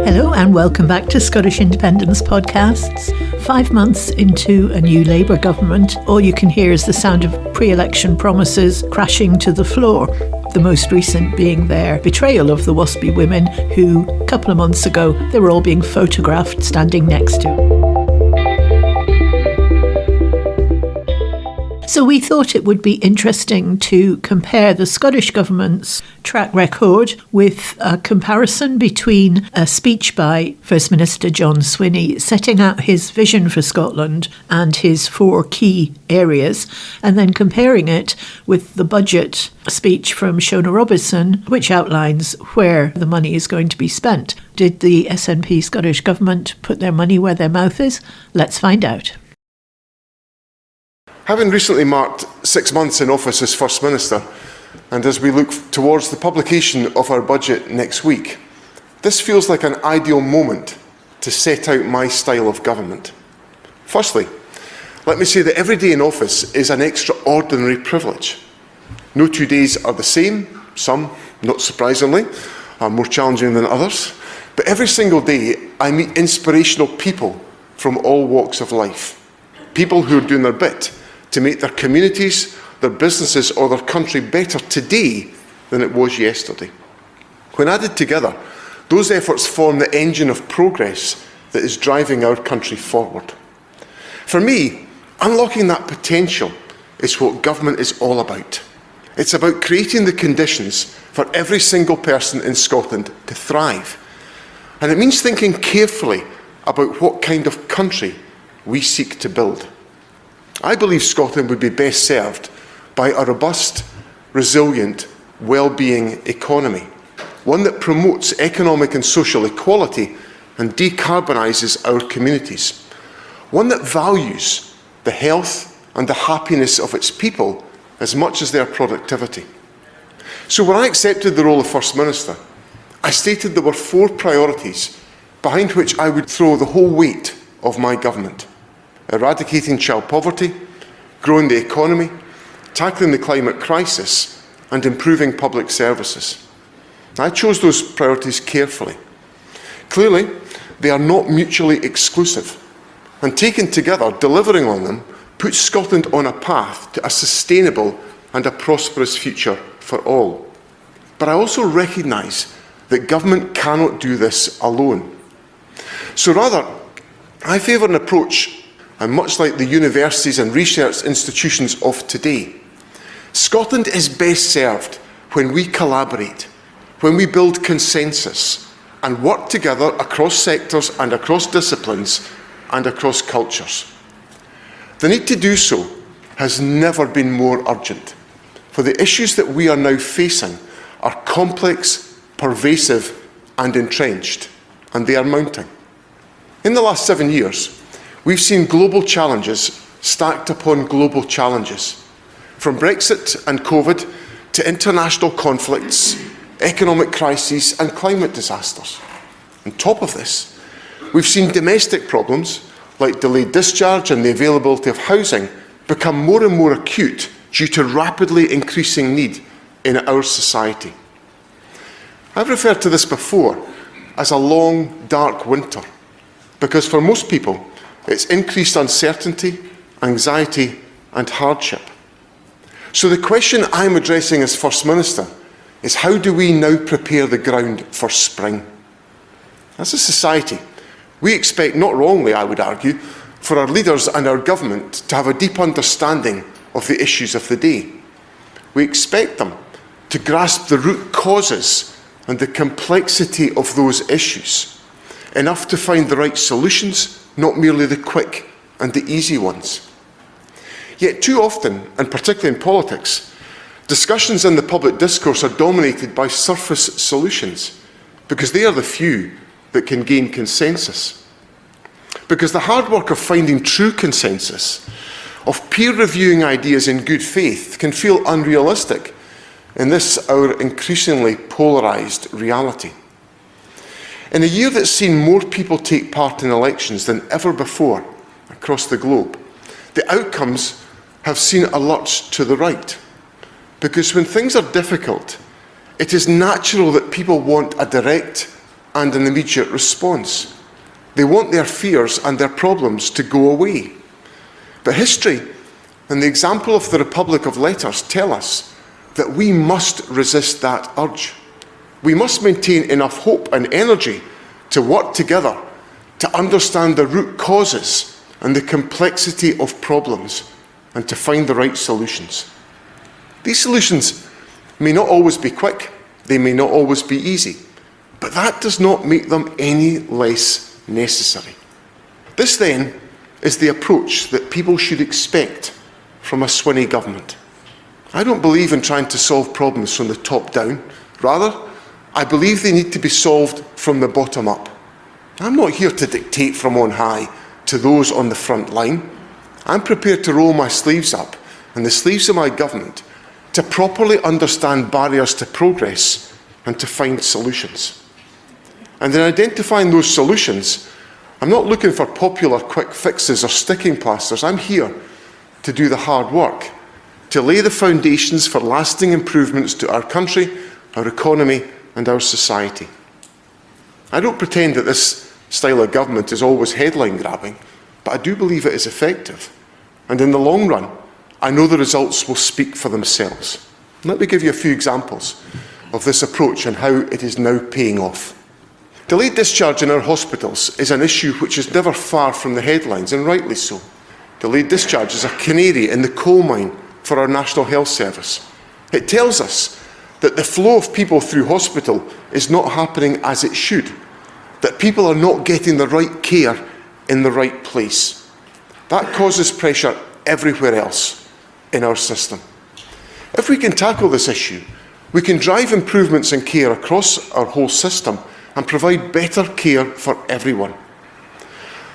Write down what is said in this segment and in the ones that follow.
Hello and welcome back to Scottish Independence Podcasts. 5 months into a new Labour government, all you can hear is the sound of pre-election promises crashing to the floor. The most recent being their betrayal of the WASPy women who, a couple of months ago, they were all being photographed standing next to. So we thought it would be interesting to compare the Scottish Government's track record with a comparison between a speech by First Minister John Swinney setting out his vision for Scotland and his 4 key areas, and then comparing it with the budget speech from Shona Robison, which outlines where the money is going to be spent. Did the SNP Scottish Government put their money where their mouth is? Let's find out. Having recently marked 6 months in office as First Minister, and as we look towards the publication of our budget next week, this feels like an ideal moment to set out my style of government. Firstly, let me say that every day in office is an extraordinary privilege. No 2 days are the same. Some, not surprisingly, are more challenging than others. But every single day I meet inspirational people from all walks of life. People who are doing their bit to make their communities, their businesses or their country better today than it was yesterday. When added together, those efforts form the engine of progress that is driving our country forward. For me, unlocking that potential is what government is all about. It's about creating the conditions for every single person in Scotland to thrive. And it means thinking carefully about what kind of country we seek to build. I believe Scotland would be best served by a robust, resilient, well-being economy, one that promotes economic and social equality and decarbonises our communities, one that values the health and the happiness of its people as much as their productivity. So when I accepted the role of First Minister, I stated there were 4 priorities behind which I would throw the whole weight of my government: eradicating child poverty, growing the economy, tackling the climate crisis, and improving public services. I chose those priorities carefully. Clearly, they are not mutually exclusive, and taken together, delivering on them puts Scotland on a path to a sustainable and a prosperous future for all. But I also recognise that government cannot do this alone. So rather, I favour an approach, and much like the universities and research institutions of today, Scotland is best served when we collaborate, when we build consensus and work together across sectors and across disciplines and across cultures. The need to do so has never been more urgent, for the issues that we are now facing are complex, pervasive and entrenched, and they are mounting. In the last 7 years, we've seen global challenges stacked upon global challenges, from Brexit and COVID to international conflicts, economic crises and climate disasters. On top of this, we've seen domestic problems like delayed discharge and the availability of housing become more and more acute due to rapidly increasing need in our society. I've referred to this before as a long, dark winter, because for most people, it's increased uncertainty, anxiety and hardship. So the question I'm addressing as First Minister is, how do we now prepare the ground for spring? As a society, we expect, not wrongly I would argue, for our leaders and our government to have a deep understanding of the issues of the day. We expect them to grasp the root causes and the complexity of those issues, enough to find the right solutions, not merely the quick and the easy ones. Yet too often, and particularly in politics, discussions in the public discourse are dominated by surface solutions, because they are the few that can gain consensus. Because the hard work of finding true consensus, of peer-reviewing ideas in good faith, can feel unrealistic in this, our increasingly polarised reality. In a year that's seen more people take part in elections than ever before across the globe, the outcomes have seen a lurch to the right, because when things are difficult, it is natural that people want a direct and an immediate response. They want their fears and their problems to go away. But history and the example of the Republic of Letters tell us that we must resist that urge. We must maintain enough hope and energy to work together to understand the root causes and the complexity of problems and to find the right solutions. These solutions may not always be quick, they may not always be easy, but that does not make them any less necessary. This then is the approach that people should expect from a Swinney government. I don't believe in trying to solve problems from the top down. Rather, I believe they need to be solved from the bottom up. I'm not here to dictate from on high to those on the front line. I'm prepared to roll my sleeves up and the sleeves of my government to properly understand barriers to progress and to find solutions. And in identifying those solutions, I'm not looking for popular quick fixes or sticking plasters. I'm here to do the hard work, to lay the foundations for lasting improvements to our country, our economy, and our society. I don't pretend that this style of government is always headline grabbing, but I do believe it is effective. And in the long run, I know the results will speak for themselves. Let me give you a few examples of this approach and how it is now paying off. Delayed discharge in our hospitals is an issue which is never far from the headlines, and rightly so. Delayed discharge is a canary in the coal mine for our National Health Service. It tells us that the flow of people through hospital is not happening as it should, that people are not getting the right care in the right place. That causes pressure everywhere else in our system. If we can tackle this issue, we can drive improvements in care across our whole system and provide better care for everyone.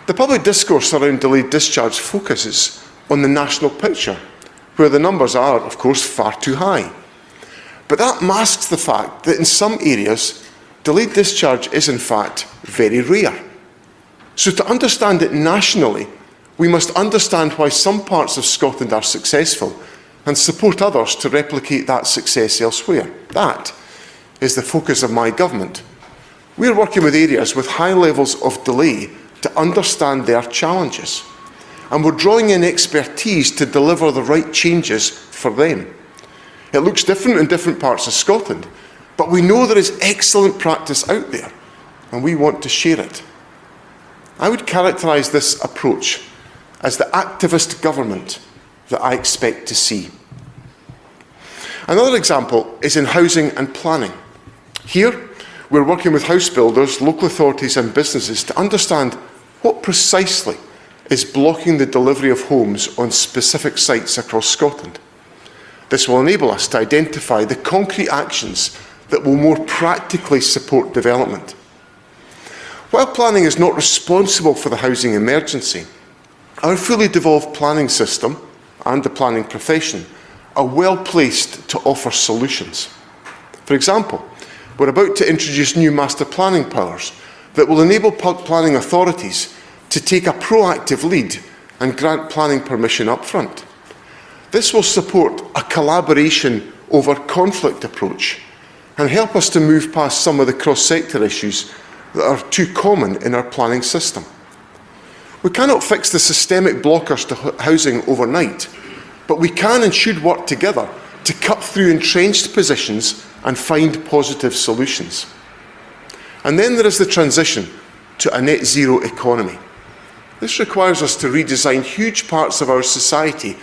The public discourse around delayed discharge focuses on the national picture, where the numbers are, of course, far too high. But that masks the fact that in some areas, delayed discharge is in fact very rare. So to understand it nationally, we must understand why some parts of Scotland are successful and support others to replicate that success elsewhere. That is the focus of my government. We are working with areas with high levels of delay to understand their challenges, and we're drawing in expertise to deliver the right changes for them. It looks different in different parts of Scotland, but we know there is excellent practice out there, and we want to share it. I would characterise this approach as the activist government that I expect to see. Another example is in housing and planning. Here, we're working with house builders, local authorities and businesses to understand what precisely is blocking the delivery of homes on specific sites across Scotland. This will enable us to identify the concrete actions that will more practically support development. While planning is not responsible for the housing emergency, our fully devolved planning system and the planning profession are well placed to offer solutions. For example, we're about to introduce new master planning powers that will enable planning authorities to take a proactive lead and grant planning permission up front. This will support a collaboration over conflict approach and help us to move past some of the cross-sector issues that are too common in our planning system. We cannot fix the systemic blockers to housing overnight, but we can and should work together to cut through entrenched positions and find positive solutions. And then there is the transition to a net zero economy. This requires us to redesign huge parts of our society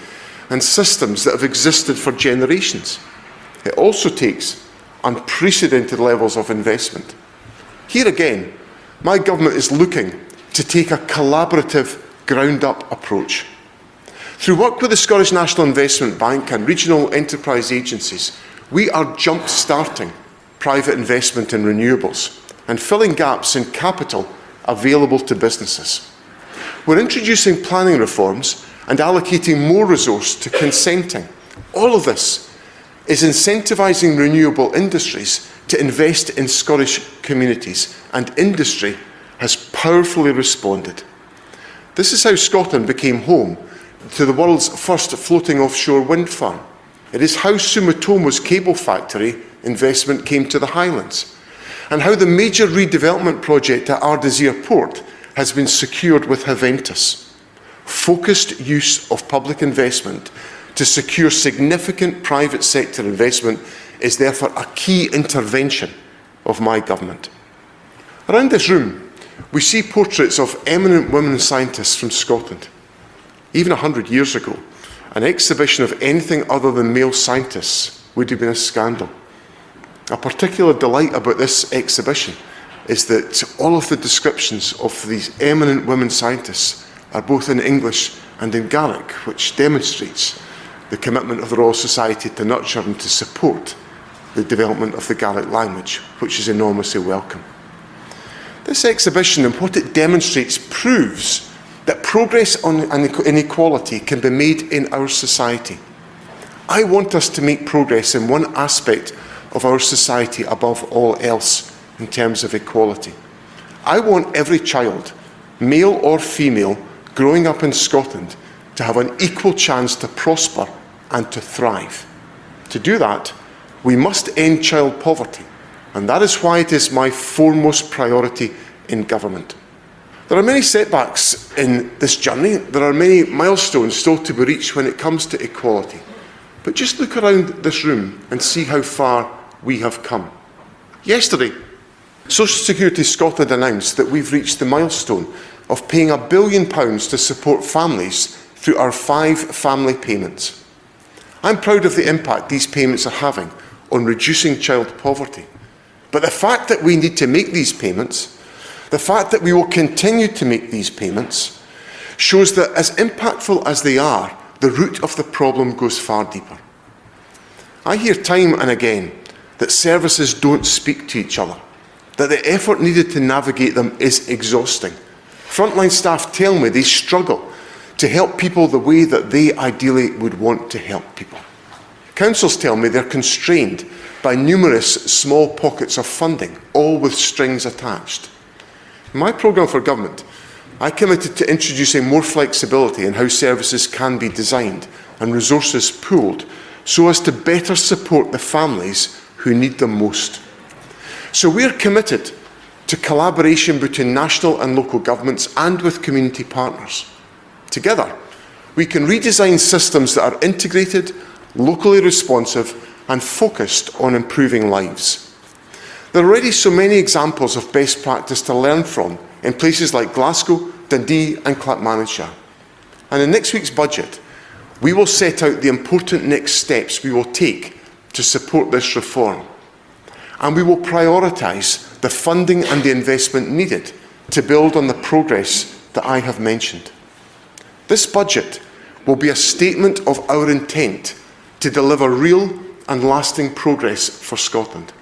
and systems that have existed for generations. It also takes unprecedented levels of investment. Here again, my government is looking to take a collaborative, ground-up approach. Through work with the Scottish National Investment Bank and regional enterprise agencies, we are jump-starting private investment in renewables and filling gaps in capital available to businesses. We're introducing planning reforms and allocating more resource to consenting. All of this is incentivising renewable industries to invest in Scottish communities, and industry has powerfully responded. This is how Scotland became home to the world's first floating offshore wind farm. It is how Sumitomo's cable factory investment came to the Highlands, and how the major redevelopment project at Ardésir Port has been secured with Haventus. Focused use of public investment to secure significant private sector investment is therefore a key intervention of my government. Around this room, we see portraits of eminent women scientists from Scotland. Even 100 years ago, an exhibition of anything other than male scientists would have been a scandal. A particular delight about this exhibition is that all of the descriptions of these eminent women scientists are both in English and in Gaelic, which demonstrates the commitment of the Royal Society to nurture and to support the development of the Gaelic language, which is enormously welcome. This exhibition and what it demonstrates proves that progress on inequality can be made in our society. I want us to make progress in one aspect of our society above all else in terms of equality. I want every child, male or female, growing up in Scotland to have an equal chance to prosper and to thrive. To do that, we must end child poverty, and that is why it is my foremost priority in government. There are many setbacks in this journey. There are many milestones still to be reached when it comes to equality. But just look around this room and see how far we have come. Yesterday, Social Security Scotland announced that we've reached the milestone of paying £1 billion to support families through our 5 family payments. I'm proud of the impact these payments are having on reducing child poverty. But the fact that we need to make these payments, the fact that we will continue to make these payments, shows that as impactful as they are, the root of the problem goes far deeper. I hear time and again that services don't speak to each other, that the effort needed to navigate them is exhausting. Frontline staff tell me they struggle to help people the way that they ideally would want to help people. Councils tell me they're constrained by numerous small pockets of funding, all with strings attached. In my programme for government, I committed to introducing more flexibility in how services can be designed and resources pooled so as to better support the families who need them most. So we're committed to collaboration between national and local governments and with community partners. Together, we can redesign systems that are integrated, locally responsive, and focused on improving lives. There are already so many examples of best practice to learn from in places like Glasgow, Dundee, and Clackmannanshire. And in next week's budget, we will set out the important next steps we will take to support this reform. And we will prioritise the funding and the investment needed to build on the progress that I have mentioned. This budget will be a statement of our intent to deliver real and lasting progress for Scotland.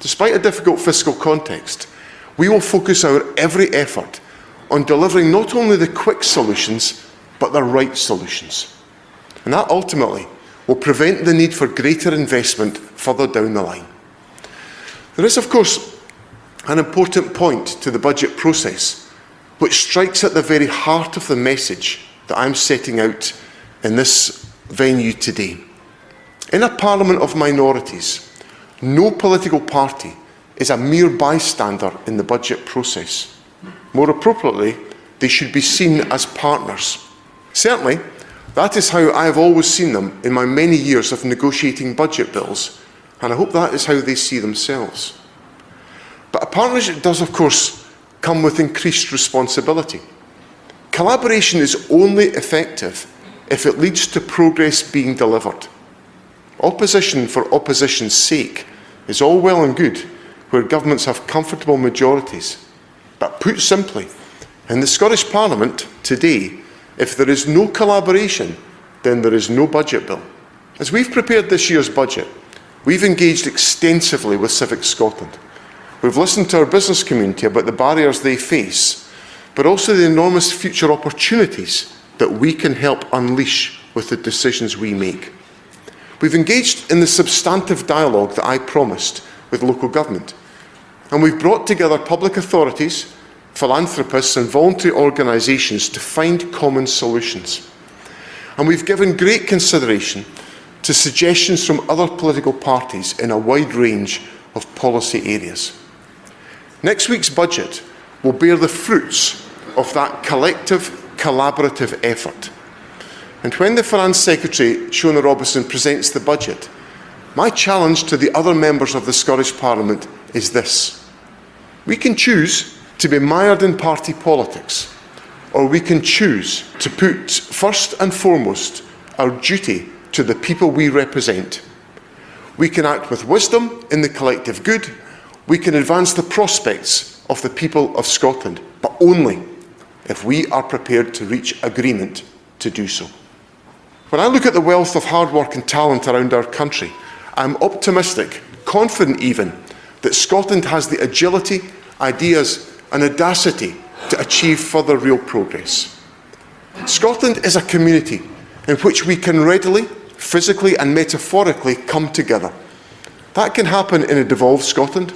Despite a difficult fiscal context, we will focus our every effort on delivering not only the quick solutions, but the right solutions. And that ultimately will prevent the need for greater investment further down the line. There is, of course, an important point to the budget process which strikes at the very heart of the message that I'm setting out in this venue today. In a parliament of minorities, no political party is a mere bystander in the budget process. More appropriately, they should be seen as partners. Certainly, that is how I have always seen them in my many years of negotiating budget bills, and I hope that is how they see themselves. But a partnership does, of course, come with increased responsibility. Collaboration is only effective if it leads to progress being delivered. Opposition for opposition's sake is all well and good where governments have comfortable majorities. But put simply, in the Scottish Parliament today, if there is no collaboration, then there is no budget bill. As we've prepared this year's budget, we've engaged extensively with Civic Scotland. We've listened to our business community about the barriers they face, but also the enormous future opportunities that we can help unleash with the decisions we make. We've engaged in the substantive dialogue that I promised with local government, and we've brought together public authorities, philanthropists and voluntary organisations to find common solutions. And we've given great consideration to suggestions from other political parties in a wide range of policy areas. Next week's budget will bear the fruits of that collective, collaborative effort. And when the Finance Secretary, Shona Robison, presents the budget, my challenge to the other members of the Scottish Parliament is this. We can choose to be mired in party politics, or we can choose to put first and foremost our duty to the people we represent. We can act with wisdom in the collective good. We can advance the prospects of the people of Scotland, but only if we are prepared to reach agreement to do so. When I look at the wealth of hard work and talent around our country, I'm optimistic, confident even, that Scotland has the agility, ideas and audacity to achieve further real progress. Scotland is a community in which we can readily, physically and metaphorically come together. That can happen in a devolved Scotland.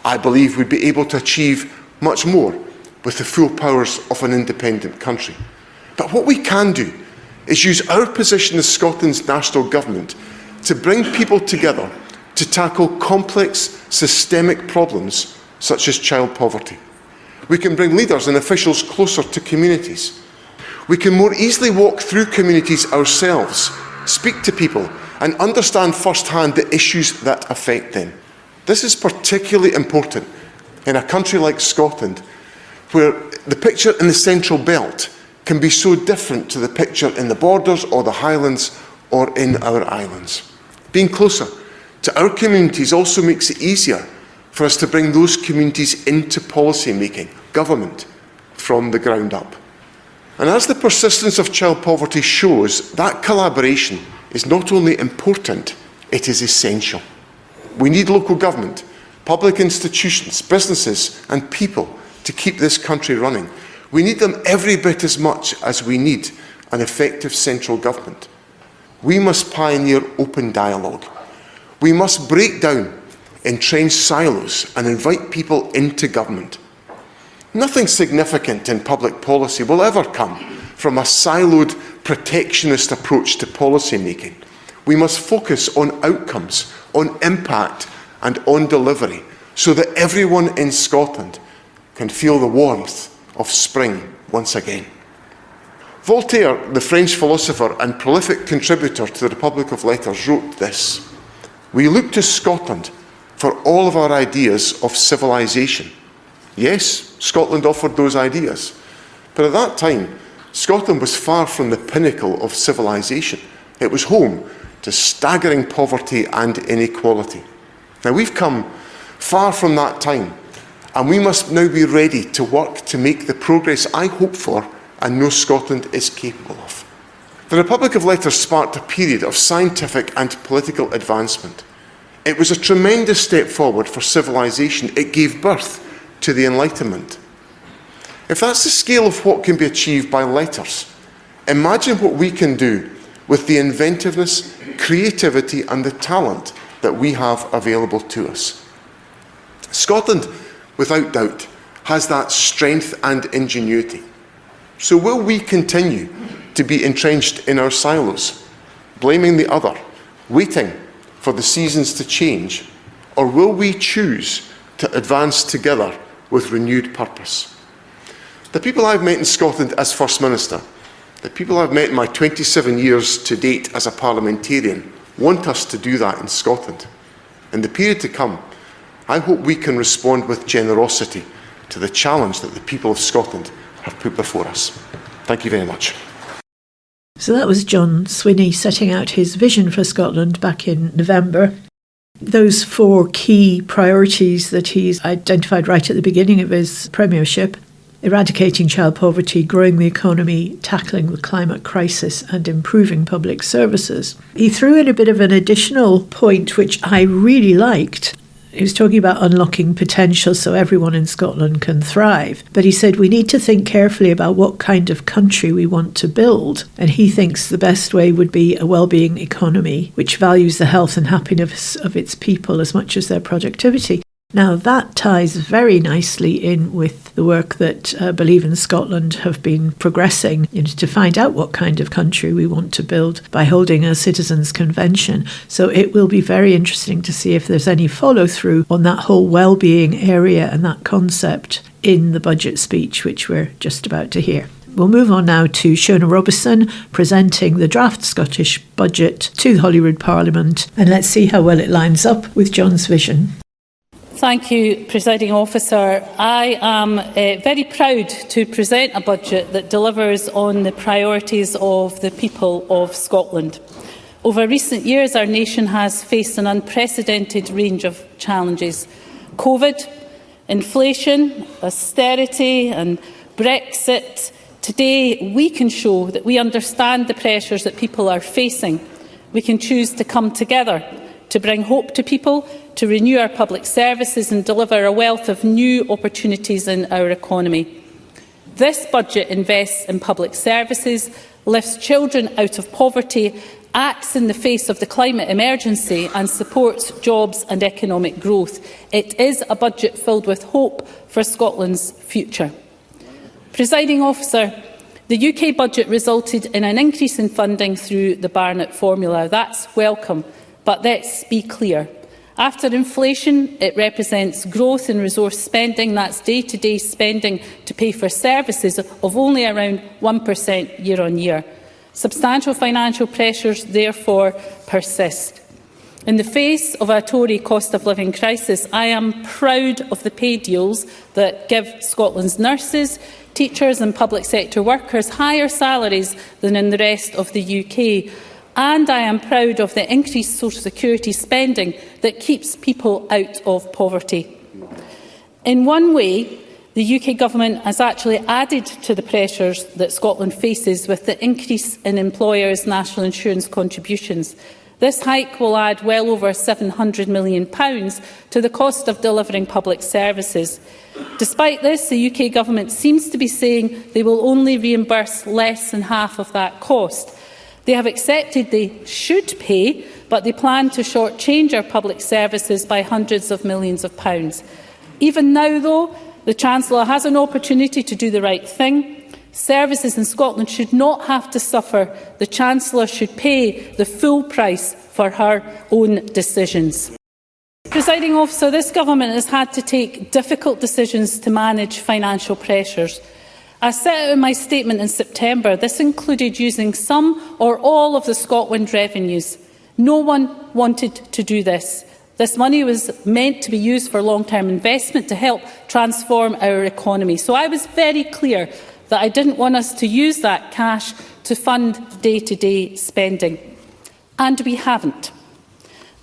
I believe we'd be able to achieve much more with the full powers of an independent country. But what we can do is use our position as Scotland's national government to bring people together to tackle complex systemic problems such as child poverty. We can bring leaders and officials closer to communities. We can more easily walk through communities ourselves, speak to people and understand firsthand the issues that affect them. This is particularly important in a country like Scotland, where the picture in the Central Belt can be so different to the picture in the Borders or the Highlands or in our islands. Being closer to our communities also makes it easier for us to bring those communities into policy making, government, from the ground up. And as the persistence of child poverty shows, that collaboration is not only important, it is essential. We need local government, public institutions, businesses and people to keep this country running. We need them every bit as much as we need an effective central government. We must pioneer open dialogue. We must break down entrenched silos and invite people into government. Nothing significant in public policy will ever come from a siloed protectionist approach to policy making. We must focus on outcomes, on impact and on delivery so that everyone in Scotland can feel the warmth of spring once again. Voltaire, the French philosopher and prolific contributor to the Republic of Letters, wrote this: "We look to Scotland for all of our ideas of civilization." Yes, Scotland offered those ideas, but at that time, Scotland was far from the pinnacle of civilization. It was home to staggering poverty and inequality. Now we've come far from that time, and we must now be ready to work to make the progress I hope for and know Scotland is capable of. The Republic of Letters sparked a period of scientific and political advancement. It was a tremendous step forward for civilization. It gave birth to the Enlightenment. If that's the scale of what can be achieved by letters, imagine what we can do with the inventiveness, creativity and the talent that we have available to us. Scotland, without doubt, has that strength and ingenuity. So will we continue to be entrenched in our silos, blaming the other, waiting for the seasons to change, or will we choose to advance together with renewed purpose? The people I've met in Scotland as First Minister, the people I've met in my 27 years to date as a parliamentarian, want us to do that in Scotland. In the period to come, I hope we can respond with generosity to the challenge that the people of Scotland have put before us. Thank you very much. So that was John Swinney setting out his vision for Scotland back in November. Those 4 key priorities that he's identified right at the beginning of his premiership: eradicating child poverty, growing the economy, tackling the climate crisis and improving public services. He threw in a bit of an additional point which I really liked. He was talking about unlocking potential so everyone in Scotland can thrive. But he said we need to think carefully about what kind of country we want to build. And he thinks the best way would be a well-being economy which values the health and happiness of its people as much as their productivity. Now that ties very nicely in with the work that Believe in Scotland have been progressing to find out what kind of country we want to build by holding a citizens' convention. So it will be very interesting to see if there's any follow through on that whole well-being area and that concept in the budget speech, which we're just about to hear. We'll move on now to Shona Robison presenting the draft Scottish budget to the Holyrood Parliament, and let's see how well it lines up with John's vision. Thank you, Presiding Officer. I am very proud to present a budget that delivers on the priorities of the people of Scotland. Over recent years, our nation has faced an unprecedented range of challenges. COVID, inflation, austerity and Brexit. Today, we can show that we understand the pressures that people are facing. We can choose to come together to bring hope to people, to renew our public services and deliver a wealth of new opportunities in our economy. This budget invests in public services, lifts children out of poverty, acts in the face of the climate emergency and supports jobs and economic growth. It is a budget filled with hope for Scotland's future. Presiding Officer, the UK budget resulted in an increase in funding through the Barnett formula. That's welcome, but let's be clear. After inflation, it represents growth in resource spending. That's day-to-day spending to pay for services of only around 1% year on year. Substantial financial pressures, therefore, persist. In the face of a Tory cost of living crisis, I am proud of the pay deals that give Scotland's nurses, teachers and public sector workers higher salaries than in the rest of the UK. And I am proud of the increased social security spending that keeps people out of poverty. In one way, the UK Government has actually added to the pressures that Scotland faces with the increase in employers' national insurance contributions. This hike will add well over £700 million to the cost of delivering public services. Despite this, the UK Government seems to be saying they will only reimburse less than half of that cost. They have accepted they should pay, but they plan to shortchange our public services by hundreds of millions of pounds. Even now, though, the Chancellor has an opportunity to do the right thing. Services in Scotland should not have to suffer. The Chancellor should pay the full price for her own decisions. Presiding Officer, this Government has had to take difficult decisions to manage financial pressures. As set out in my statement in September, this included using some or all of the Scotland revenues. No one wanted to do this. This money was meant to be used for long-term investment to help transform our economy. So I was very clear that I didn't want us to use that cash to fund day-to-day spending. And we haven't.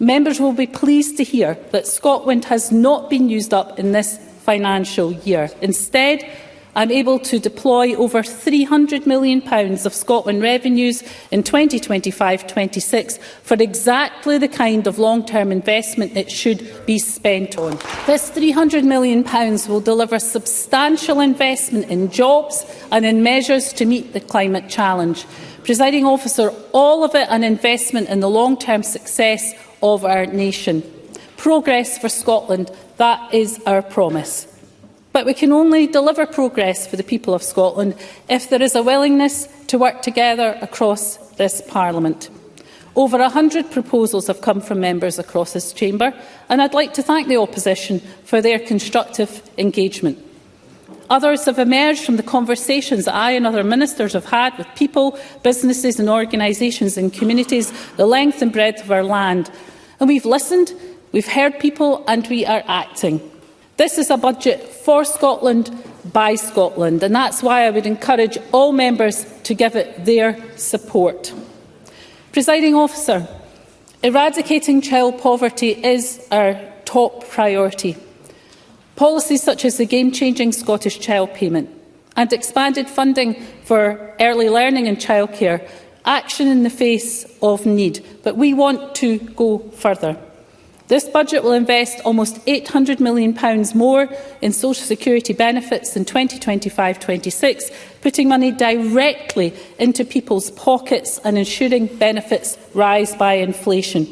Members will be pleased to hear that Scotland has not been used up in this financial year. Instead, I'm able to deploy over £300 million of Scotland revenues in 2025-26 for exactly the kind of long-term investment it should be spent on. This £300 million will deliver substantial investment in jobs and in measures to meet the climate challenge. Presiding Officer, all of it an investment in the long-term success of our nation. Progress for Scotland, that is our promise. But we can only deliver progress for the people of Scotland if there is a willingness to work together across this Parliament. Over 100 proposals have come from members across this chamber, and I'd like to thank the opposition for their constructive engagement. Others have emerged from the conversations that I and other ministers have had with people, businesses and organisations and communities, the length and breadth of our land. And we've listened, we've heard people, and we are acting. This is a budget for Scotland, by Scotland, and that's why I would encourage all members to give it their support. Presiding Officer, eradicating child poverty is our top priority. Policies such as the game-changing Scottish Child Payment and expanded funding for early learning and childcare, action in the face of need, but we want to go further. This budget will invest almost £800 million more in social security benefits in 2025-26, putting money directly into people's pockets and ensuring benefits rise by inflation.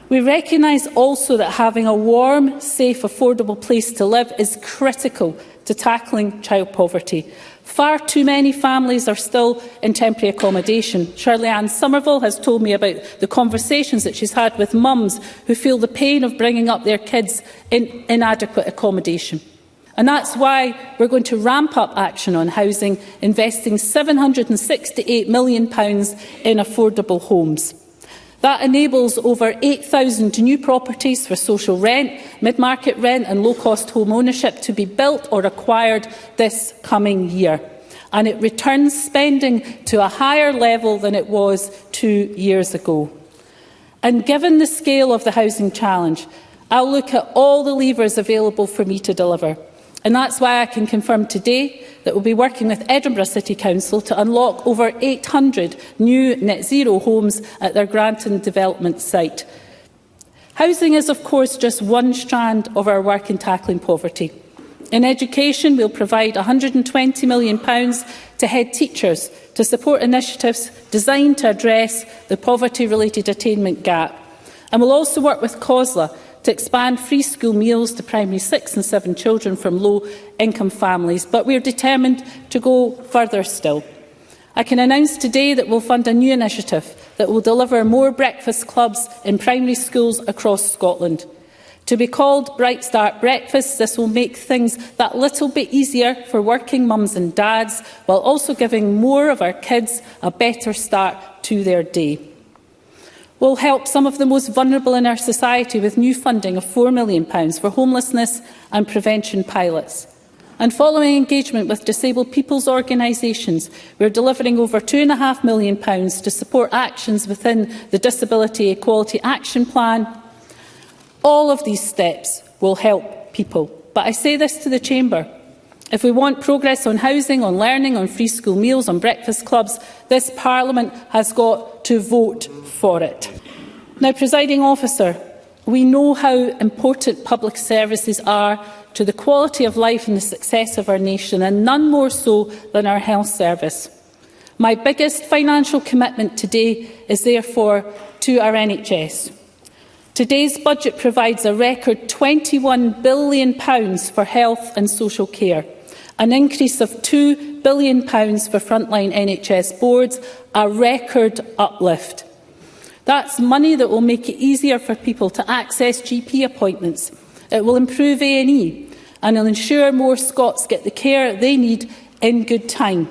We recognise also that having a warm, safe, affordable place to live is critical to tackling child poverty. Far too many families are still in temporary accommodation. Shirley-Ann Somerville has told me about the conversations that she's had with mums who feel the pain of bringing up their kids in inadequate accommodation. And that's why we're going to ramp up action on housing, investing £768 million in affordable homes. That enables over 8,000 new properties for social rent, mid-market rent and low-cost home ownership to be built or acquired this coming year. And it returns spending to a higher level than it was 2 years ago. And given the scale of the housing challenge, I'll look at all the levers available for me to deliver. And that's why I can confirm today that we'll be working with Edinburgh City Council to unlock over 800 new net zero homes at their Granton development site. Housing is, of course, just one strand of our work in tackling poverty. In education, we'll provide £120 million to head teachers to support initiatives designed to address the poverty-related attainment gap. And we'll also work with COSLA to expand free school meals to primary 6 and 7 children from low-income families, but we are determined to go further still. I can announce today that we'll fund a new initiative that will deliver more breakfast clubs in primary schools across Scotland. To be called Bright Start Breakfasts, this will make things that little bit easier for working mums and dads, while also giving more of our kids a better start to their day. We'll help some of the most vulnerable in our society with new funding of £4 million for homelessness and prevention pilots. And following engagement with disabled people's organisations, we're delivering over £2.5 million to support actions within the Disability Equality Action Plan. All of these steps will help people. But I say this to the Chamber. If we want progress on housing, on learning, on free school meals, on breakfast clubs, this Parliament has got to vote for it. Now, Presiding Officer, we know how important public services are to the quality of life and the success of our nation, and none more so than our health service. My biggest financial commitment today is therefore to our NHS. Today's budget provides a record £21 billion for health and social care, an increase of £2 billion for frontline NHS boards, a record uplift. That's money that will make it easier for people to access GP appointments. It will improve A&E and will ensure more Scots get the care they need in good time.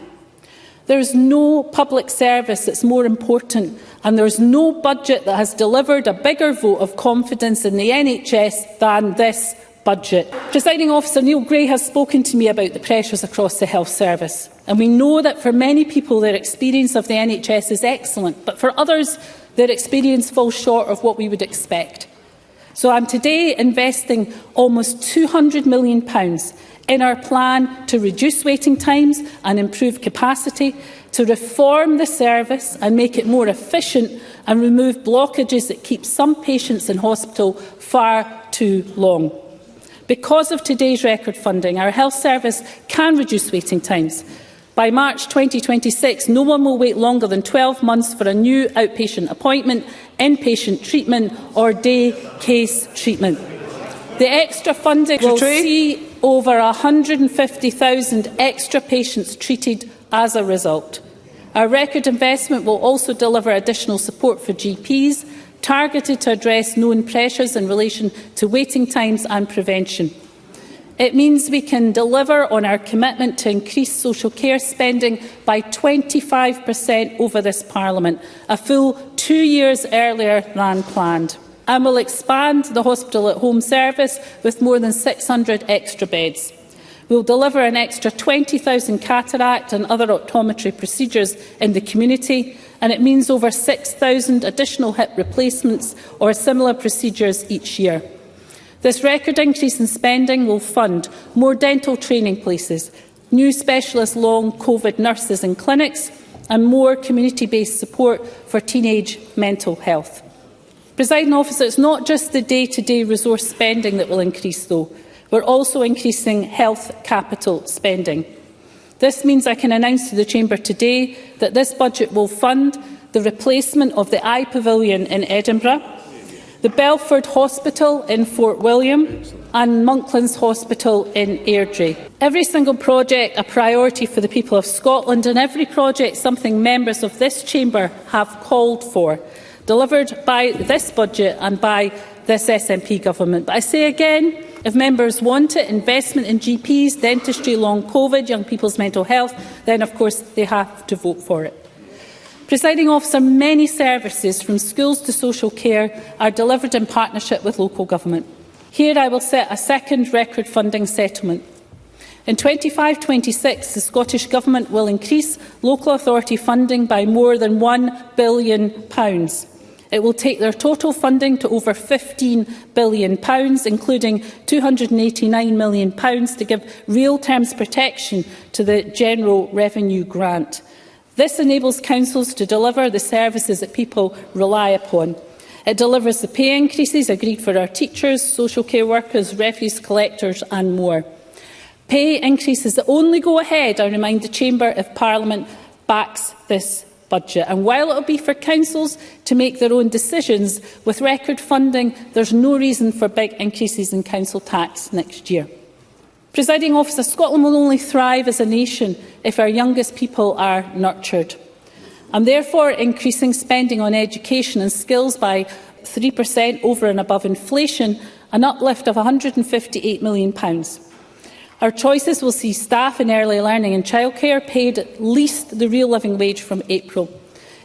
There is no public service that's more important, and there is no budget that has delivered a bigger vote of confidence in the NHS than this budget. Presiding Officer, Neil Gray has spoken to me about the pressures across the health service, and we know that for many people their experience of the NHS is excellent, but for others their experience falls short of what we would expect. So I'm today investing almost £200 million in our plan to reduce waiting times and improve capacity, to reform the service and make it more efficient and remove blockages that keep some patients in hospital far too long. Because of today's record funding, our health service can reduce waiting times. By March 2026, no one will wait longer than 12 months for a new outpatient appointment, inpatient treatment or day case treatment. The extra funding will see over 150,000 extra patients treated as a result. Our record investment will also deliver additional support for GPs, targeted to address known pressures in relation to waiting times and prevention. It means we can deliver on our commitment to increase social care spending by 25% over this Parliament, a full 2 years earlier than planned. And will expand the hospital at home service with more than 600 extra beds. We'll deliver an extra 20,000 cataract and other optometry procedures in the community, and it means over 6,000 additional hip replacements or similar procedures each year. This record increase in spending will fund more dental training places, new specialist long COVID nurses and clinics, and more community-based support for teenage mental health. Presiding Officer, it's not just the day-to-day resource spending that will increase, though. We're also increasing health capital spending. This means I can announce to the Chamber today that this budget will fund the replacement of the Eye Pavilion in Edinburgh, the Belford Hospital in Fort William and Monklands Hospital in Airdrie. Every single project a priority for the people of Scotland, and every project something members of this chamber have called for, delivered by this budget and by this SNP government. But I say again, if members want it, investment in GPs, dentistry, long COVID, young people's mental health, then of course they have to vote for it. Presiding Officer, many services from schools to social care are delivered in partnership with local government. Here I will set a second record funding settlement. In 25-26, the Scottish Government will increase local authority funding by more than £1 billion. It will take their total funding to over £15 billion, including £289 million to give real terms protection to the General Revenue Grant. This enables councils to deliver the services that people rely upon. It delivers the pay increases agreed for our teachers, social care workers, refuse collectors and more. Pay increases that only go ahead, I remind the Chamber, if Parliament backs this budget. And while it will be for councils to make their own decisions, with record funding, there's no reason for big increases in council tax next year. Presiding Officer, Scotland will only thrive as a nation if our youngest people are nurtured. I'm therefore increasing spending on education and skills by 3% over and above inflation, an uplift of £158 million. Our choices will see staff in early learning and childcare paid at least the real living wage from April.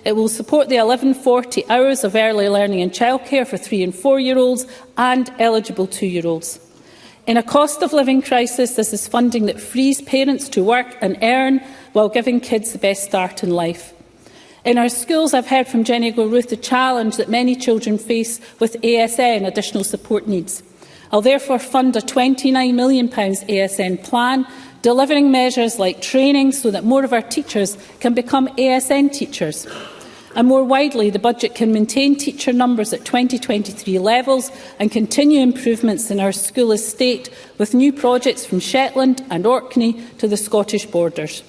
It will support the 1140 hours of early learning and childcare for 3- and 4-year-olds and eligible 2-year-olds. In a cost of living crisis, this is funding that frees parents to work and earn while giving kids the best start in life. In our schools, I've heard from Jenny Gilruth the challenge that many children face with ASN, additional support needs. I'll therefore fund a £29 million ASN plan, delivering measures like training so that more of our teachers can become ASN teachers. And more widely, the budget can maintain teacher numbers at 2023 levels and continue improvements in our school estate with new projects from Shetland and Orkney to the Scottish borders.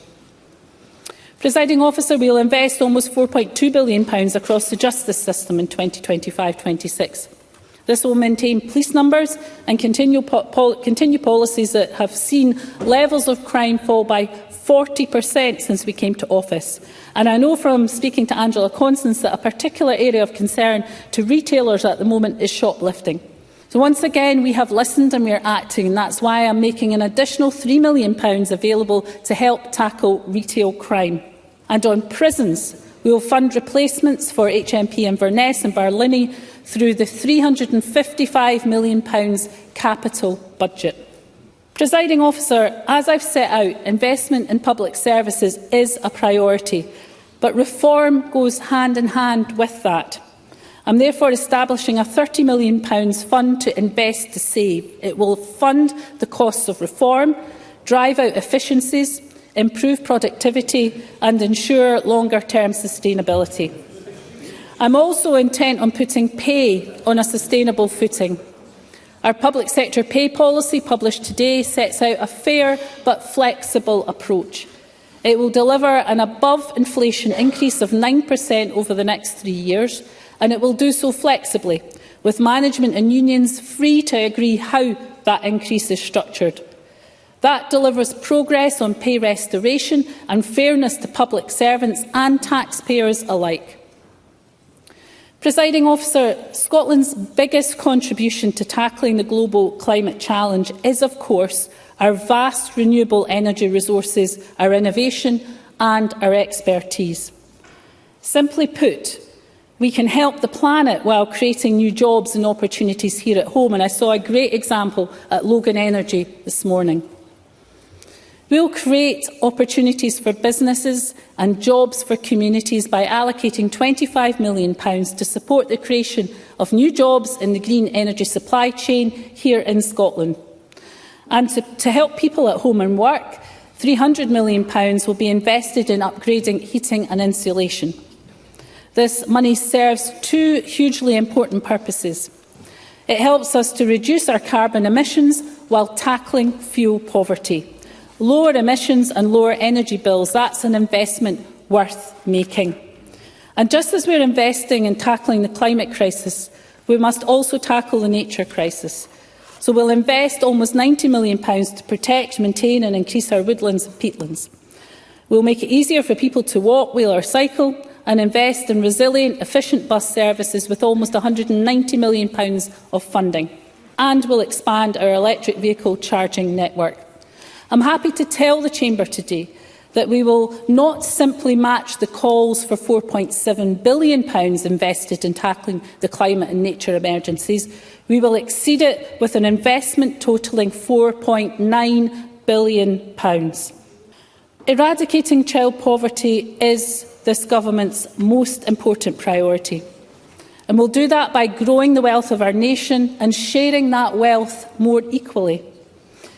Presiding Officer, we will invest almost £4.2 billion across the justice system in 2025-26. This will maintain police numbers and continue policies that have seen levels of crime fall by 40% since we came to office. And I know from speaking to Angela Constance that a particular area of concern to retailers at the moment is shoplifting. So once again, we have listened and we are acting, and that's why I'm making an additional £3 million available to help tackle retail crime. And on prisons, we will fund replacements for HMP Inverness and Barlinnie through the £355 million capital budget. Presiding Officer, as I've set out, investment in public services is a priority, but reform goes hand in hand with that. I'm therefore establishing a £30 million fund to invest to save. It will fund the costs of reform, drive out efficiencies, improve productivity and ensure longer-term sustainability. I'm also intent on putting pay on a sustainable footing. Our public sector pay policy, published today, sets out a fair but flexible approach. It will deliver an above-inflation increase of 9% over the next 3 years, and it will do so flexibly, with management and unions free to agree how that increase is structured. That delivers progress on pay restoration and fairness to public servants and taxpayers alike. Presiding Officer, Scotland's biggest contribution to tackling the global climate challenge is, of course, our vast renewable energy resources, our innovation and our expertise. Simply put, we can help the planet while creating new jobs and opportunities here at home, and I saw a great example at Logan Energy this morning. We will create opportunities for businesses and jobs for communities by allocating £25 million to support the creation of new jobs in the green energy supply chain here in Scotland. And to help people at home and work, £300 million will be invested in upgrading heating and insulation. This money serves two hugely important purposes. It helps us to reduce our carbon emissions while tackling fuel poverty. Lower emissions and lower energy bills, that's an investment worth making. And just as we're investing in tackling the climate crisis, We must also tackle the nature crisis. So we'll invest almost £90 million to protect, maintain and increase our woodlands and peatlands. We'll make it easier for people to walk, wheel or cycle, and invest in resilient, efficient bus services with almost £190 million of funding. And we'll expand our electric vehicle charging network. I'm happy to tell the Chamber today that we will not simply match the calls for £4.7 billion invested in tackling the climate and nature emergencies. We will exceed it with an investment totalling £4.9 billion. Eradicating child poverty is this government's most important priority. And we'll do that by growing the wealth of our nation and sharing that wealth more equally.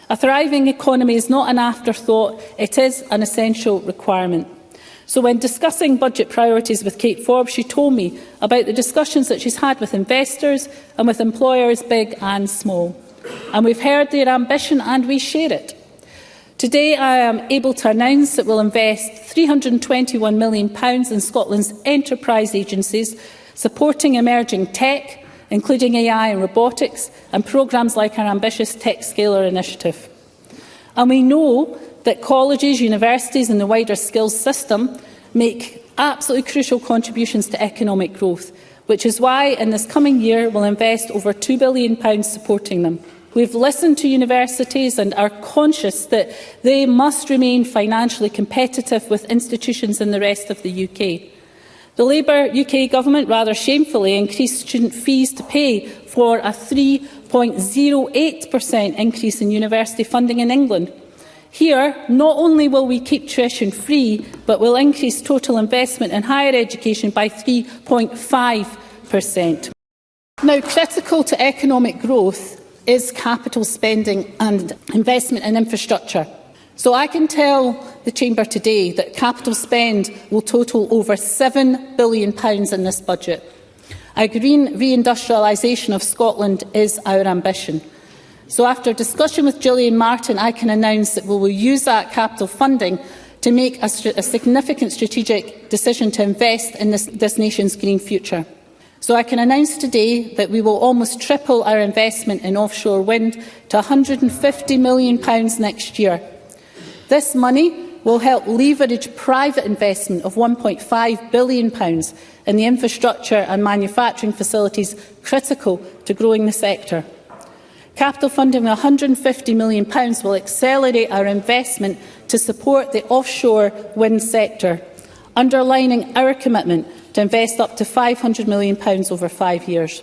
A thriving economy is not an afterthought, it is an essential requirement. So when discussing budget priorities with Kate Forbes, she told me about the discussions that she's had with investors and with employers big and small. And we've heard their ambition and we share it. Today I am able to announce that we'll invest £321 million in Scotland's enterprise agencies, supporting emerging tech, including AI and robotics, and programmes like our ambitious Tech Scaler initiative. And we know that colleges, universities and the wider skills system make absolutely crucial contributions to economic growth, which is why in this coming year we'll invest over £2 billion supporting them. We've listened to universities and are conscious that they must remain financially competitive with institutions in the rest of the UK. The Labour UK government rather shamefully increased student fees to pay for a 3.08% increase in university funding in England. Here, not only will we keep tuition free, but we'll increase total investment in higher education by 3.5%. Now, critical to economic growth is capital spending and investment in infrastructure. So I can tell the Chamber today that capital spend will total over £7 billion in this budget. A green reindustrialisation of Scotland is our ambition. So after discussion with Gillian Martin, I can announce that we will use that capital funding to make a significant strategic decision to invest in this nation's green future. So I can announce today that we will almost triple our investment in offshore wind to £150 million next year. This money will help leverage private investment of £1.5 billion in the infrastructure and manufacturing facilities critical to growing the sector. Capital funding of £150 million will accelerate our investment to support the offshore wind sector, underlining our commitment to invest up to £500 million over 5 years.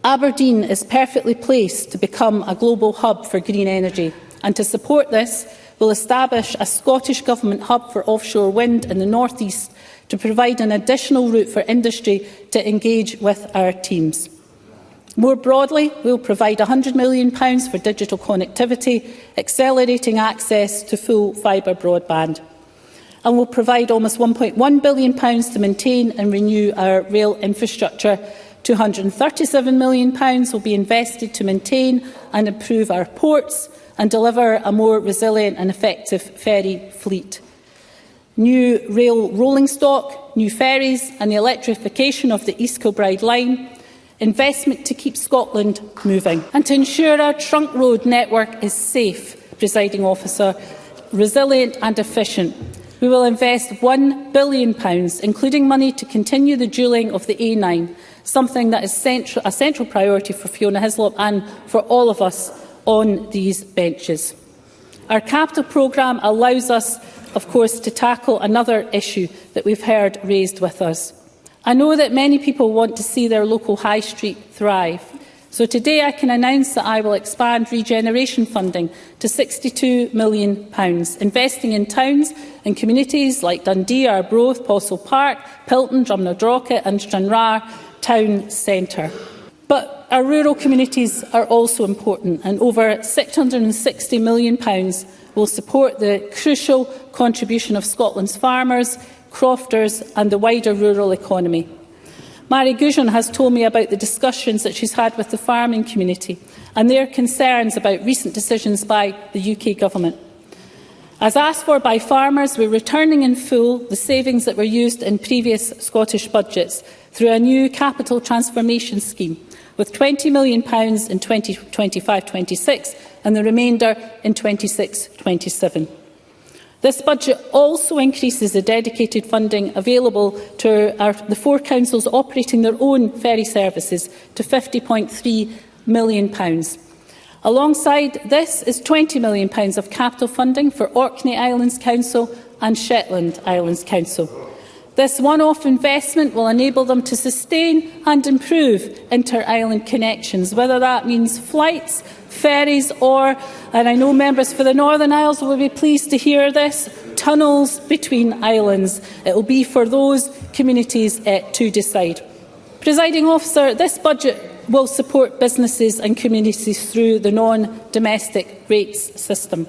Aberdeen is perfectly placed to become a global hub for green energy, and to support this, we'll establish a Scottish Government hub for offshore wind in the North East to provide an additional route for industry to engage with our teams. More broadly, we will provide £100 million for digital connectivity, accelerating access to full fibre broadband. And will provide almost £1.1 billion to maintain and renew our rail infrastructure. £237 million will be invested to maintain and improve our ports and deliver a more resilient and effective ferry fleet. New rail rolling stock, new ferries and the electrification of the East Kilbride line, investment to keep Scotland moving and to ensure our trunk road network is safe, Presiding Officer, resilient and efficient. We will invest £1 billion, including money to continue the dualling of the A9, something that is a central priority for Fiona Hislop and for all of us on these benches. Our capital programme allows us, of course, to tackle another issue that we've heard raised with us. I know that many people want to see their local high street thrive. So today I can announce that I will expand regeneration funding to £62 million, investing in towns and communities like Dundee, Arbroath, Postle Park, Pilton, Drumnadrochit and Stranraer Town Centre. But our rural communities are also important, and over £660 million will support the crucial contribution of Scotland's farmers, crofters and the wider rural economy. Mary Goujon has told me about the discussions that she's had with the farming community and their concerns about recent decisions by the UK Government. As asked for by farmers, we're returning in full the savings that were used in previous Scottish budgets, through a new capital transformation scheme, with £20 million in 2025-26 and the remainder in 26-27. This budget also increases the dedicated funding available to the 4 councils operating their own ferry services to £50.3 million. Alongside this is £20 million of capital funding for Orkney Islands Council and Shetland Islands Council. This one-off investment will enable them to sustain and improve inter-island connections, whether that means flights, ferries or, and I know members for the Northern Isles will be pleased to hear this, tunnels between islands. It will be for those communities to decide. Presiding Officer, this budget will support businesses and communities through the non-domestic rates system.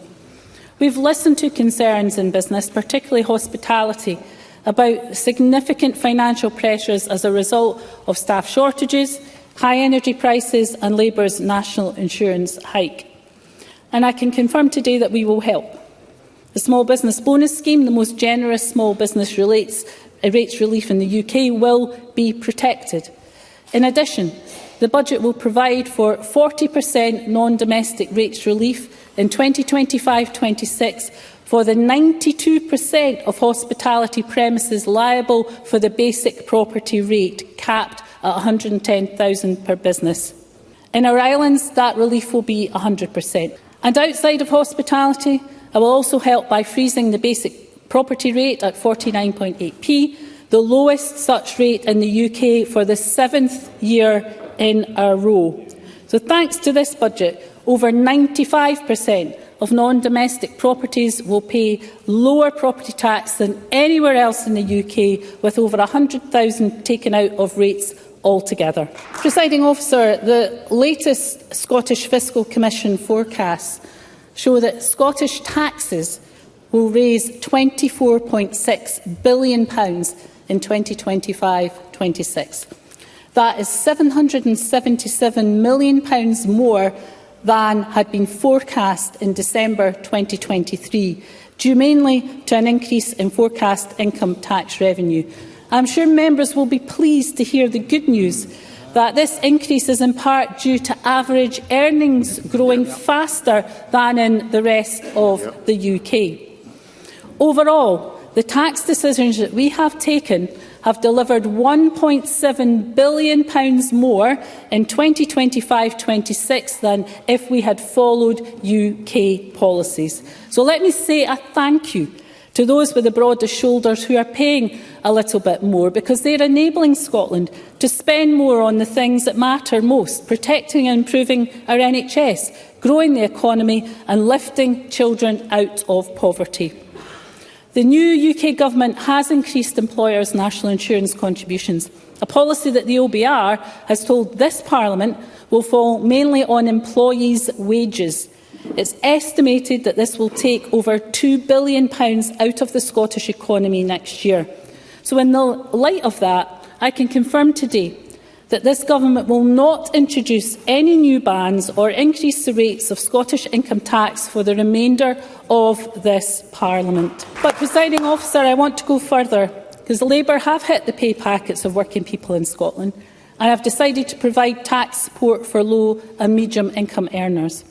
We've listened to concerns in business, particularly hospitality, about significant financial pressures as a result of staff shortages, high energy prices and Labour's national insurance hike. And I can confirm today that we will help. The Small Business Bonus Scheme, the most generous small business rates relief in the UK, will be protected. In addition, the budget will provide for 40% non-domestic rates relief in 2025-26 for the 92% of hospitality premises liable for the basic property rate, capped at $110,000 per business. In our islands, that relief will be 100%. And outside of hospitality, I will also help by freezing the basic property rate at 49.8p, the lowest such rate in the UK for the 7th year in a row. So thanks to this budget, over 95% of non-domestic properties will pay lower property tax than anywhere else in the UK, with over 100,000 taken out of rates altogether. Presiding Officer, the latest Scottish Fiscal Commission forecasts show that Scottish taxes will raise £24.6 billion in 2025-26. That is £777 million more than had been forecast in December 2023, due mainly to an increase in forecast income tax revenue. I'm sure members will be pleased to hear the good news that this increase is in part due to average earnings growing faster than in the rest of the UK. Overall, the tax decisions that we have taken have delivered £1.7 billion more in 2025-26 than if we had followed UK policies. So let me say a thank you to those with the broadest shoulders who are paying a little bit more, because they are enabling Scotland to spend more on the things that matter most, protecting and improving our NHS, growing the economy and lifting children out of poverty. The new UK Government has increased employers' national insurance contributions, a policy that the OBR has told this Parliament will fall mainly on employees' wages. It's estimated that this will take over £2 billion out of the Scottish economy next year. So in the light of that, I can confirm today that this Government will not introduce any new bans or increase the rates of Scottish income tax for the remainder of this Parliament. But, Presiding Officer, I want to go further, because Labour have hit the pay packets of working people in Scotland and have decided to provide tax support for low and medium income earners.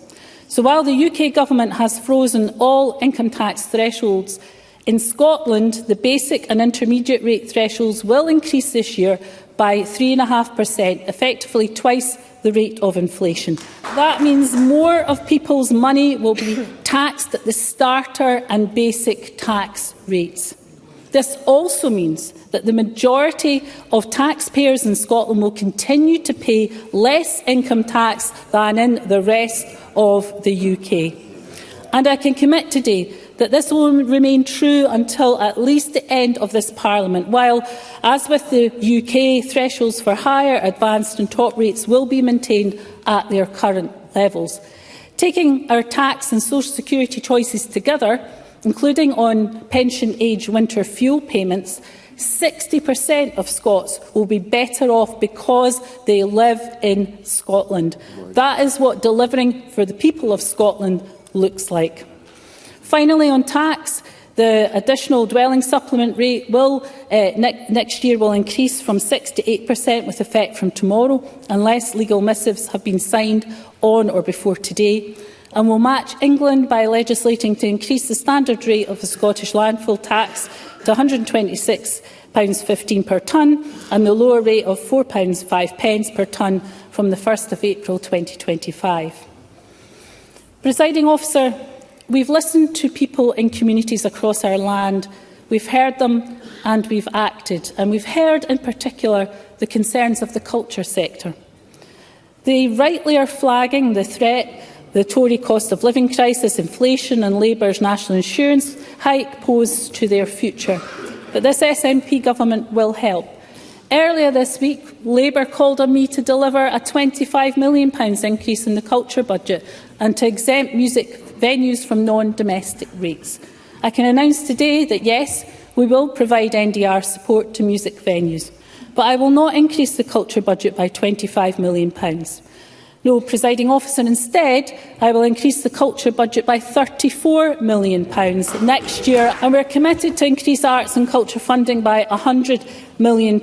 So while the UK Government has frozen all income tax thresholds, in Scotland the basic and intermediate rate thresholds will increase this year by 3.5%, effectively twice the rate of inflation. That means more of people's money will be taxed at the starter and basic tax rates. This also means that the majority of taxpayers in Scotland will continue to pay less income tax than in the rest of the UK. And I can commit today that this will remain true until at least the end of this Parliament, while, as with the UK, thresholds for higher, advanced and top rates will be maintained at their current levels. Taking our tax and social security choices together, including on pension-age winter fuel payments, 60% of Scots will be better off because they live in Scotland. That is what delivering for the people of Scotland looks like. Finally, on tax, The additional dwelling supplement rate will next year will increase from 6 to 8% with effect from tomorrow, unless legal missives have been signed on or before today, and will match England by legislating to increase the standard rate of the Scottish landfill tax to £126.15 per tonne and the lower rate of £4.05 per tonne from the 1st of April 2025. Presiding Officer, we've listened to people in communities across our land, we've heard them and we've acted, and we've heard in particular the concerns of the culture sector. They rightly are flagging the threat the Tory cost of living crisis, inflation and Labour's national insurance hike pose to their future. But this SNP government will help. Earlier this week, Labour called on me to deliver a £25 million increase in the culture budget and to exempt music venues from non-domestic rates. I can announce today that yes, we will provide NDR support to music venues, but I will not increase the culture budget by £25 million. No, Presiding Officer, instead, I will increase the culture budget by £34 million next year, and we're committed to increase arts and culture funding by £100 million.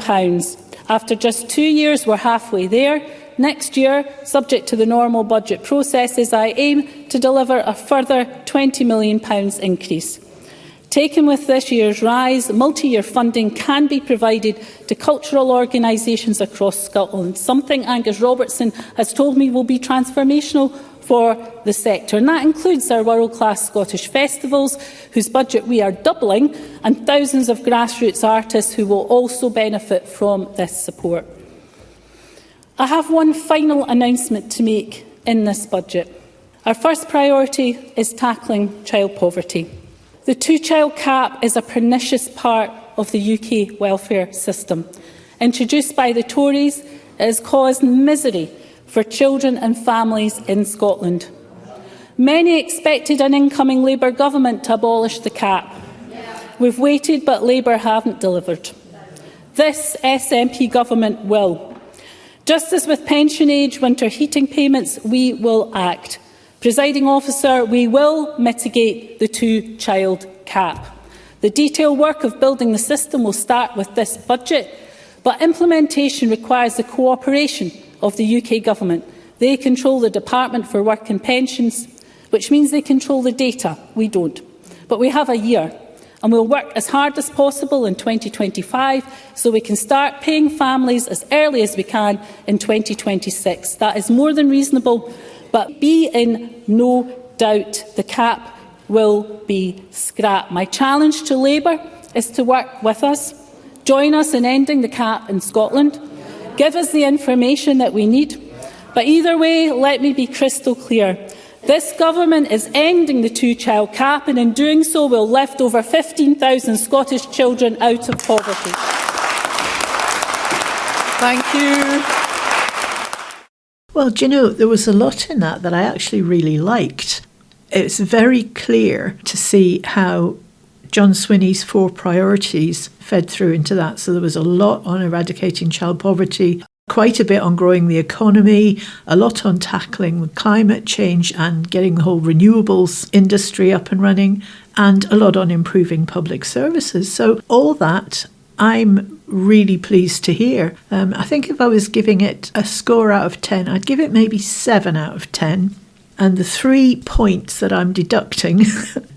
After just 2 years, we're halfway there. Next year, subject to the normal budget processes, I aim to deliver a further £20 million increase. Taken with this year's rise, multi-year funding can be provided to cultural organisations across Scotland, something Angus Robertson has told me will be transformational for the sector. And that includes our world-class Scottish festivals, whose budget we are doubling, and thousands of grassroots artists who will also benefit from this support. I have one final announcement to make in this budget. Our first priority is tackling child poverty. The two-child cap is a pernicious part of the UK welfare system. Introduced by the Tories, it has caused misery for children and families in Scotland. Many expected an incoming Labour government to abolish the cap. We've waited, but Labour haven't delivered. This SNP government will. Just as with pension age, winter heating payments, we will act. Presiding Officer, we will mitigate the two-child cap. The detailed work of building the system will start with this budget, but implementation requires the cooperation of the UK Government. They control the Department for Work and Pensions, which means they control the data. We don't. But we have a year, and we'll work as hard as possible in 2025 so we can start paying families as early as we can in 2026. That is more than reasonable. But be in no doubt the cap will be scrapped. My challenge to Labour is to work with us, join us in ending the cap in Scotland, give us the information that we need. But either way, let me be crystal clear. This government is ending the two-child cap, and in doing so will lift over 15,000 Scottish children out of poverty. Thank you. Well, do you know, there was a lot in that I actually really liked. It's very clear to see how John Swinney's 4 priorities fed through into that. So there was a lot on eradicating child poverty, quite a bit on growing the economy, a lot on tackling climate change and getting the whole renewables industry up and running, and a lot on improving public services. So all that I'm really pleased to hear. I think if I was giving it a score out of 10, I'd give it maybe 7 out of 10. And the 3 points that I'm deducting,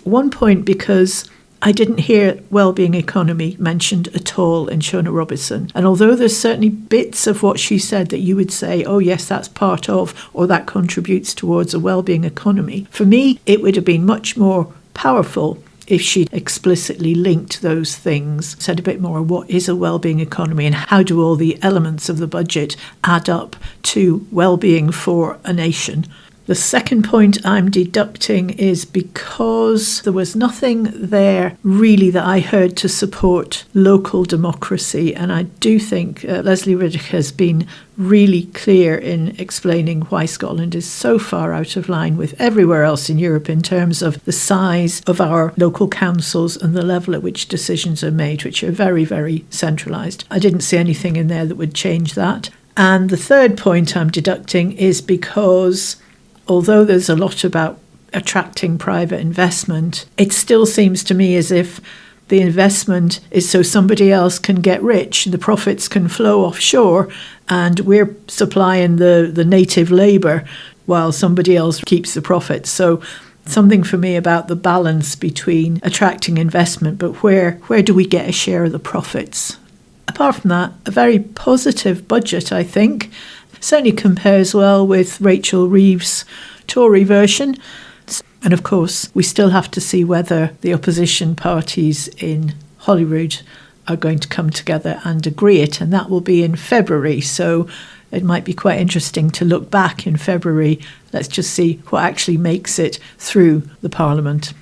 1 point because I didn't hear wellbeing economy mentioned at all in Shona Robison. And although there's certainly bits of what she said that you would say, oh yes, that's part of, or that contributes towards a wellbeing economy, for me, it would have been much more powerful if she'd explicitly linked those things, said a bit more what is a wellbeing economy and how do all the elements of the budget add up to wellbeing for a nation. The second point I'm deducting is because there was nothing there really that I heard to support local democracy, and I do think Leslie Riddick has been really clear in explaining why Scotland is so far out of line with everywhere else in Europe in terms of the size of our local councils and the level at which decisions are made, which are very, very centralised. I didn't see anything in there that would change that. And the third point I'm deducting is because although there's a lot about attracting private investment, it still seems to me as if the investment is so somebody else can get rich, the profits can flow offshore, and we're supplying the native labour while somebody else keeps the profits. So something for me about the balance between attracting investment, but where do we get a share of the profits? Apart from that, a very positive budget, I think. Certainly compares well with Rachel Reeves' Tory version. And of course, we still have to see whether the opposition parties in Holyrood are going to come together and agree it, and that will be in February. So it might be quite interesting to look back in February. Let's just see what actually makes it through the Parliament.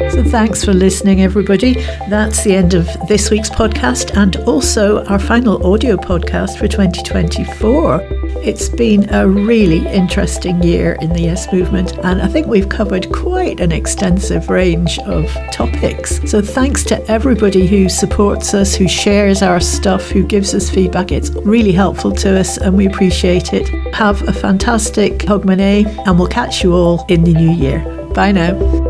So thanks for listening, everybody. That's the end of this week's podcast and also our final audio podcast for 2024. It's been a really interesting year in the Yes Movement, and I think we've covered quite an extensive range of topics. So thanks to everybody who supports us, who shares our stuff, who gives us feedback. It's really helpful to us and we appreciate it. Have a fantastic Hogmanay, and we'll catch you all in the new year. Bye now.